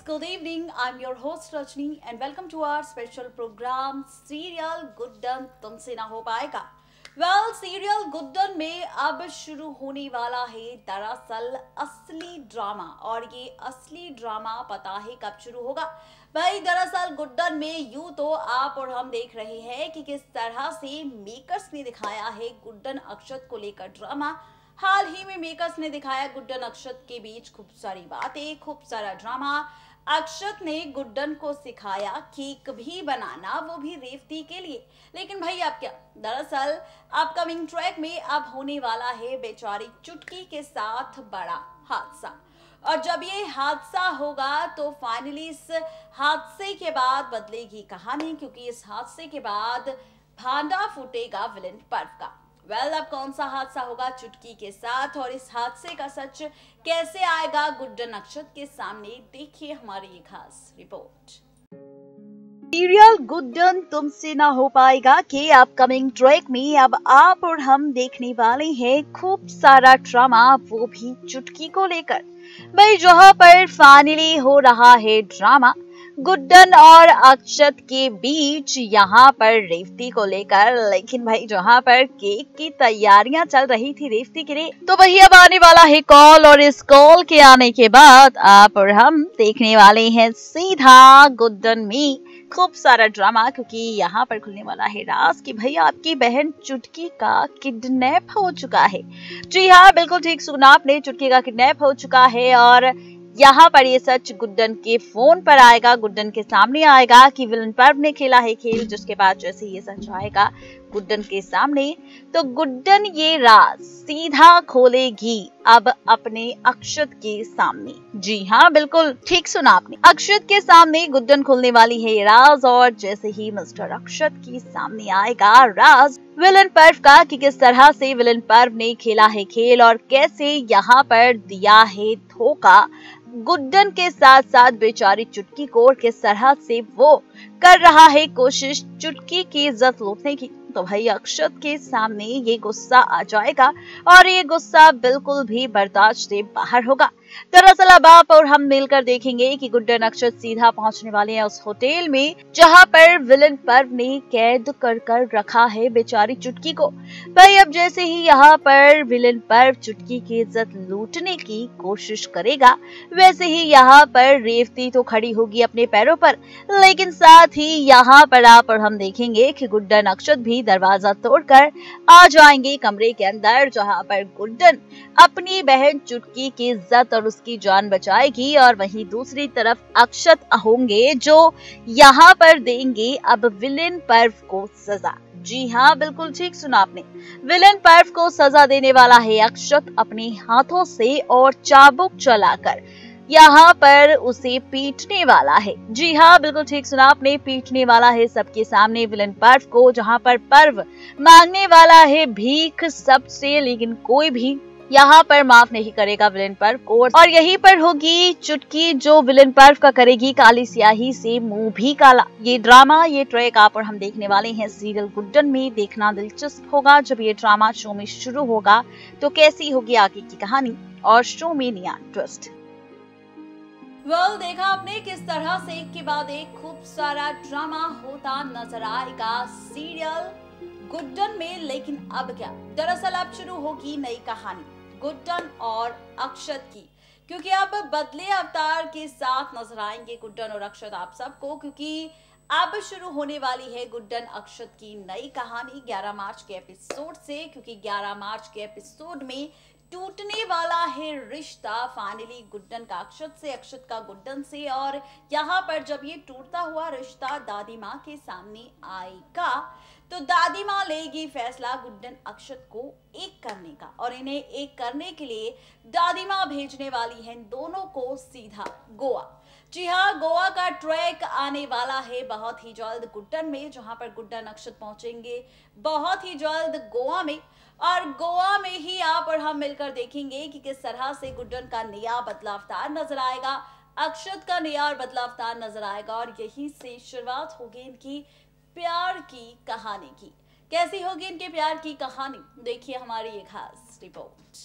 good evening. I'm your host Rajni and welcome to our special program Serial Guddan तुमसे ना हो पाएगा। Serial Guddan में अब शुरू होने वाला है दरअसल असली ड्रामा और ये असली ड्रामा पता है कब शुरू होगा। भाई दरअसल गुड्डन में यूं तो आप और हम देख रहे हैं कि किस तरह से मेकर्स ने दिखाया है गुड्डन अक्षत को लेकर ड्रामा। हाल ही में मेकर्स ने दिखाया गुड्डन अक्षत के बीच खूब सारी बातें, खूब सारा ड्रामा। अक्षत ने गुड्डन को सिखाया केक भी बनाना, वो भी रेवती के लिए। लेकिन भाई अब क्या, दरअसल अपकमिंग ट्रैक में अब होने वाला है बेचारी चुटकी के साथ बड़ा हादसा। और जब ये हादसा होगा तो फाइनली इस हादसे के बाद बदलेगी कहानी, क्योंकि इस हादसे के बाद भांडा फूटेगा विलेन पर्व का। अब कौन सा हादसा होगा चुटकी के साथ और इस हादसे का सच कैसे आएगा गुड्डन अक्षत के सामने, देखिए हमारी ये खास रिपोर्ट। सीरियल गुड्डन तुमसे ना हो पाएगा के अपकमिंग ट्रैक में अब आप और हम देखने वाले हैं खूब सारा ड्रामा, वो भी चुटकी को लेकर। भाई जहां पर फाइनली हो रहा है ड्रामा गुड्डन और अक्षत के बीच, यहाँ पर रेवती को लेकर। लेकिन भाई जहाँ पर केक की तैयारियां चल रही थी रेवती के लिए, तो वही अब आने वाला है कॉल और इस कॉल के आने के बाद आप और हम देखने वाले हैं सीधा गुड्डन में खूब सारा ड्रामा, क्योंकि यहाँ पर खुलने वाला है राज कि भाई आपकी बहन चुटकी का किडनैप हो चुका है। जी हाँ, बिल्कुल ठीक सुना आपने, चुटकी का किडनैप हो चुका है। और यहाँ पर ये सच गुड्डन के फोन पर आएगा, गुड्डन के सामने आएगा कि विलन पर्व ने खेला है खेल। जिसके बाद जैसे ये सच आएगा गुड्डन के सामने, तो गुड्डन ये राज सीधा खोलेगी अब अपने अक्षत के सामने। जी हाँ, बिल्कुल ठीक सुना आपने, अक्षत के सामने गुड्डन खोलने वाली है ये राज। और जैसे ही मिस्टर अक्षत के सामने आएगा राज विलन पर्व का कि किस तरह से विलन पर्व ने खेला है खेल और कैसे यहाँ पर दिया है धोखा गुड्डन के साथ साथ बेचारी चुटकी को, और किस तरह से वो कर रहा है कोशिश चुटकी की इज्जत लूटने की। तो भाई अक्षत के सामने ये गुस्सा आ जाएगा और ये गुस्सा बिल्कुल भी बर्दाश्त से बाहर होगा। दरअसल अब आप और हम मिलकर देखेंगे कि गुड्डन अक्षत सीधा पहुंचने वाले हैं उस होटल में जहां पर विलन पर्व ने कैद कर रखा है बेचारी चुटकी को। भाई अब जैसे ही यहाँ पर विलन पर्व चुटकी की इज्जत लूटने की कोशिश करेगा, वैसे ही यहाँ पर रेवती तो खड़ी होगी अपने पैरों पर, लेकिन साथ ही यहाँ पर आप और हम देखेंगे कि गुड्डन अक्षत भी दरवाजा तोड़कर आ जाएंगे कमरे के अंदर, जहाँ पर गुड्डन अपनी बहन चुटकी की इज्जत और उसकी जान बचाएगी। और वहीं दूसरी तरफ अक्षत होंगे जो यहाँ पर देंगे अब विलेन पर्व को सजा। जी हाँ, बिल्कुल ठीक सुना आपने, विलेन पर्व को सजा देने वाला है अक्षत अपने हाथों से और चाबुक चलाकर यहाँ पर उसे पीटने वाला है। जी हाँ, बिल्कुल ठीक सुना आपने, पीटने वाला है सबके सामने विलेन पर्व को, जहाँ पर पर्व मांगने वाला है भीख सबसे, लेकिन कोई भी यहाँ पर माफ नहीं करेगा विलेन पर्व को। और यहीं पर होगी चुटकी जो विलेन पर्व का करेगी काली स्याही से मुंह भी काला। ये ड्रामा, ये ट्रैक आप और हम देखने वाले हैं सीरियल गुड्डन में। देखना दिलचस्प होगा जब ये ड्रामा शो में शुरू होगा, तो कैसी होगी आगे की कहानी और शो में नया ट्विस्ट। देखा आपने किस तरह से एक के बाद एक खूब सारा ड्रामा होता नजर आएगा सीरियल गुड्डन में। लेकिन अब क्या, दरअसल अब शुरू होगी नई कहानी गुड्डन और अक्षत की, क्योंकि अब बदले अवतार के साथ नजर आएंगे गुड्डन और अक्षत आप सबको, क्योंकि अब शुरू होने वाली है गुड्डन अक्षत की नई कहानी 11 मार्च के एपिसोड से। क्योंकि 11 मार्च के एपिसोड में टूटने वाला है रिश्ता फाइनली गुड्डन का अक्षत से, अक्षत का गुड्डन से। और यहाँ पर जब ये टूटता हुआ रिश्ता दादी माँ के सामने आएगा, तो दादी माँ लेगी फैसला गुड्डन अक्षत को एक करने का, और इन्हें एक करने के लिए दादी माँ भेजने वाली हैं दोनों को सीधा गोवा। जी हाँ, गोवा का ट्रैक आने वाला है बहुत ही जल्द गुड्डन में, जहां पर गुड्डन अक्षत पहुंचेंगे बहुत ही जल्द गोवा में। और गोवा में ही आप और हम मिलकर देखेंगे कि किस तरह से गुड्डन का नया बदलावतार नजर आएगा, अक्षत का नया और बदलावतार नजर आएगा। और यहीं से शुरुआत होगी इनकी प्यार की कहानी की। कैसी होगी इनके प्यार की कहानी, देखिए हमारी ये खास रिपोर्ट।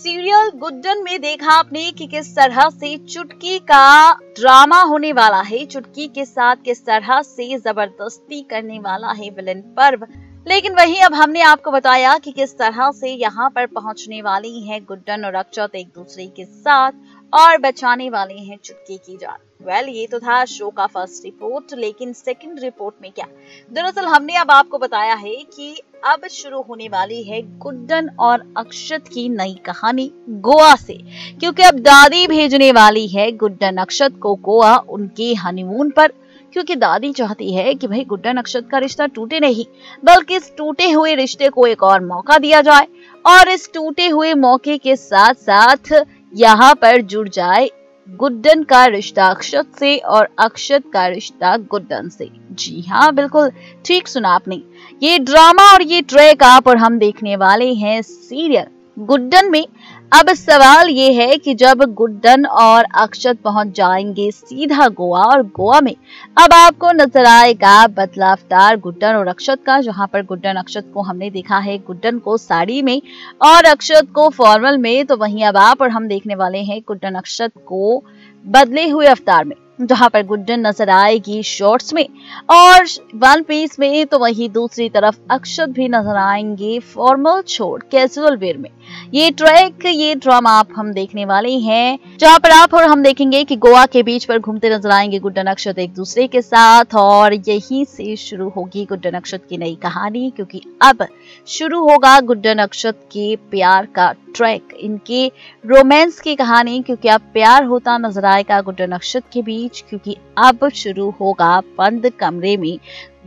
सीरियल गुड्डन में देखा आपने कि किस तरह से चुटकी का ड्रामा होने वाला है, चुटकी के साथ किस तरह से जबरदस्ती करने वाला है विलन पर्व। लेकिन वहीं अब हमने आपको बताया कि किस तरह से यहाँ पर पहुंचने वाली है गुड्डन और अक्षत एक दूसरे के साथ और बचाने वाले हैं चुटकी की जान। ये तो था शो का फर्स्ट रिपोर्ट, लेकिन सेकंड रिपोर्ट में क्या? दरअसल हमने अब आपको बताया है कि अब शुरू होने वाली है गुड्डन और अक्षत की नई कहानी गोवा से, क्योंकि अब दादी भेजने वाली है गुड्डन अक्षत को गोवा उनके हनीमून पर, क्योंकि दादी चाहती है कि भाई गुड्डन अक्षत का रिश्ता टूटे नहीं, बल्कि इस टूटे हुए रिश्ते को एक और मौका दिया जाए और इस टूटे हुए मौके के साथ साथ यहाँ पर जुड़ जाए गुड्डन का रिश्ता अक्षत से और अक्षत का रिश्ता गुड्डन से। जी हाँ, बिल्कुल ठीक सुना आपने। ये ड्रामा और ये ट्रैक आप और हम देखने वाले हैं सीरियल गुड्डन में। अब सवाल ये है कि जब गुड्डन और अक्षत पहुंच जाएंगे सीधा गोवा, और गोवा में अब आपको नजर आएगा बदला अवतार गुड्डन और अक्षत का, जहां पर गुड्डन अक्षत को हमने देखा है गुड्डन को साड़ी में और अक्षत को फॉर्मल में, तो वहीं अब आप और हम देखने वाले हैं गुड्डन अक्षत को बदले हुए अवतार में, जहां पर गुड्डन नजर आएगी शॉर्ट्स में और वन पीस में, तो वहीं दूसरी तरफ अक्षत भी नजर आएंगे फॉर्मल छोड़ कैजुअल वेयर में। ये ट्रैक, ये ड्रामा आप हम देखने वाले हैं, जहां पर आप और हम देखेंगे कि गोवा के बीच पर घूमते नजर आएंगे गुड्डन अक्षत एक दूसरे के साथ, और यहीं से शुरू होगी गुड्डन अक्षत की नई कहानी, क्योंकि अब शुरू होगा गुड्डन अक्षत के प्यार का ट्रैक, इनके रोमांस की कहानी, क्योंकि अब प्यार होता नजर आएगा गुड्डन अक्षत के बीच, क्योंकि अब शुरू होगा बंद कमरे में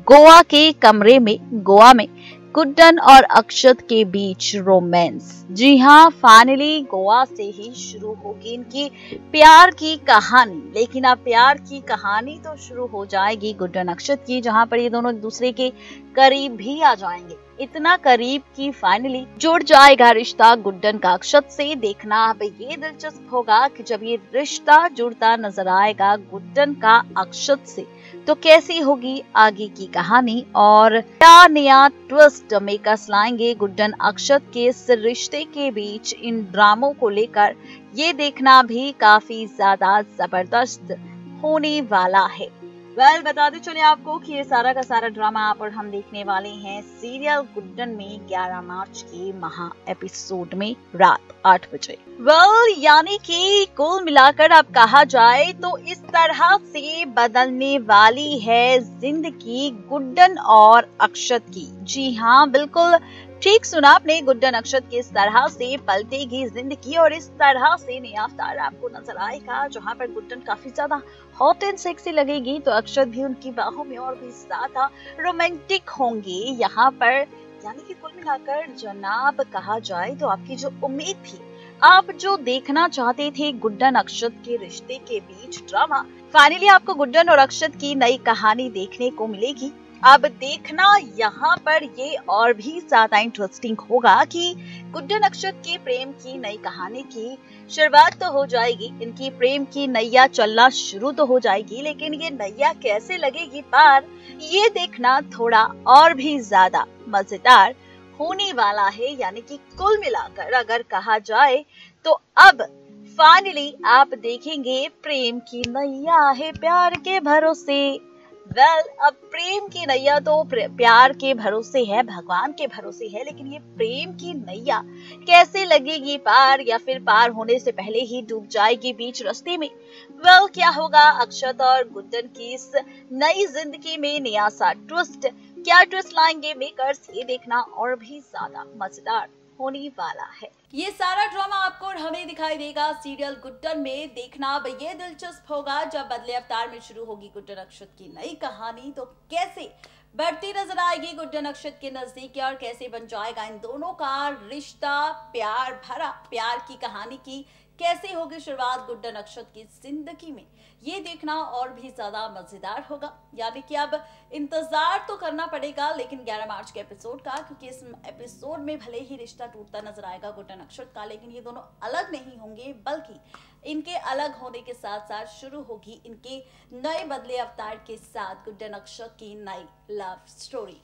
गोवा के कमरे में गोवा में गुड्डन और अक्षत के बीच रोमांस। जी हाँ, फाइनली गोवा से ही शुरू होगी इनकी प्यार की कहानी। लेकिन अब प्यार की कहानी तो शुरू हो जाएगी गुड्डन अक्षत की, जहां पर ये दोनों एक दूसरे के करीब भी आ जाएंगे, इतना करीब कि फाइनली जुड़ जाएगा रिश्ता गुड्डन का अक्षत से। देखना अब ये दिलचस्प होगा कि जब ये रिश्ता जुड़ता नजर आएगा गुड्डन का अक्षत से, तो कैसी होगी आगे की कहानी और क्या नया ट्विस्ट मेकर्स लाएंगे गुड्डन अक्षत के इस रिश्ते के बीच। इन ड्रामों को लेकर ये देखना भी काफी ज्यादा जबरदस्त होने वाला है। बताते चले आपको कि ये सारा का सारा ड्रामा आप और हम देखने वाले हैं सीरियल गुड्डन में 11 मार्च के महा एपिसोड में रात 8 बजे। यानी कि कुल मिलाकर अब कहा जाए तो इस तरह से बदलने वाली है जिंदगी गुड्डन और अक्षत की। जी हाँ, बिल्कुल ठीक सुना आपने, गुड्डन अक्षत की इस तरह से पलटेगी जिंदगी और इस तरह से नया अवतार आपको नजर आएगा, जहां पर गुड्डन काफी ज्यादा हॉट एंड सेक्सी लगेगी तो अक्षत भी उनकी बाहों में और भी ज्यादा रोमांटिक होंगे यहाँ पर। यानी कि कुल मिलाकर जनाब कहा जाए तो आपकी जो उम्मीद थी, आप जो देखना चाहते थे गुड्डन अक्षत के रिश्ते के बीच ड्रामा, फाइनली आपको गुड्डन और अक्षत की नई कहानी देखने को मिलेगी। अब देखना यहाँ पर ये और भी ज्यादा इंटरेस्टिंग होगा कि गुड्डन अक्षत के प्रेम की नई कहानी की शुरुआत तो हो जाएगी, इनकी प्रेम की नैया चलना शुरू तो हो जाएगी, लेकिन ये नैया कैसे लगेगी पार, ये देखना थोड़ा और भी ज्यादा मजेदार होने वाला है। यानी कि कुल मिलाकर अगर कहा जाए तो अब फाइनली आप देखेंगे प्रेम की नैया है प्यार के भरोसे। अब प्रेम की नैया तो प्यार के भरोसे है, भगवान के भरोसे है, लेकिन ये प्रेम की नैया कैसे लगेगी पार, या फिर पार होने से पहले ही डूब जाएगी बीच रास्ते में। क्या होगा अक्षत और गुड्डन की इस नई जिंदगी में नया सा ट्विस्ट, क्या ट्विस्ट लाएंगे मेकर्स, ये देखना और भी ज्यादा मजेदार होने वाला है। ये सारा ड्रामा आपको और हमें दिखाई देगा सीरियल गुड्डन में। देखना अब ये दिलचस्प होगा जब बदले अवतार में शुरू होगी गुड्डन अक्षत की नई कहानी, तो कैसे बढ़ती नजर आएगी गुड्डन अक्षत के नजदीक और कैसे बन जाएगा इन दोनों का रिश्ता, प्यार भरा प्यार की कहानी की कैसे होगी शुरुआत गुड्डन अक्षत की जिंदगी में, ये देखना और भी ज्यादा मजेदार होगा। यानी कि अब इंतजार तो करना पड़ेगा लेकिन 11 मार्च के एपिसोड का, क्योंकि इस एपिसोड में भले ही रिश्ता टूटता नजर आएगा गुड्डन अक्षत का, लेकिन ये दोनों अलग नहीं होंगे, बल्कि इनके अलग होने के साथ साथ शुरू होगी इनके नए बदले अवतार के साथ गुड्डन अक्षत की नई लव स्टोरी।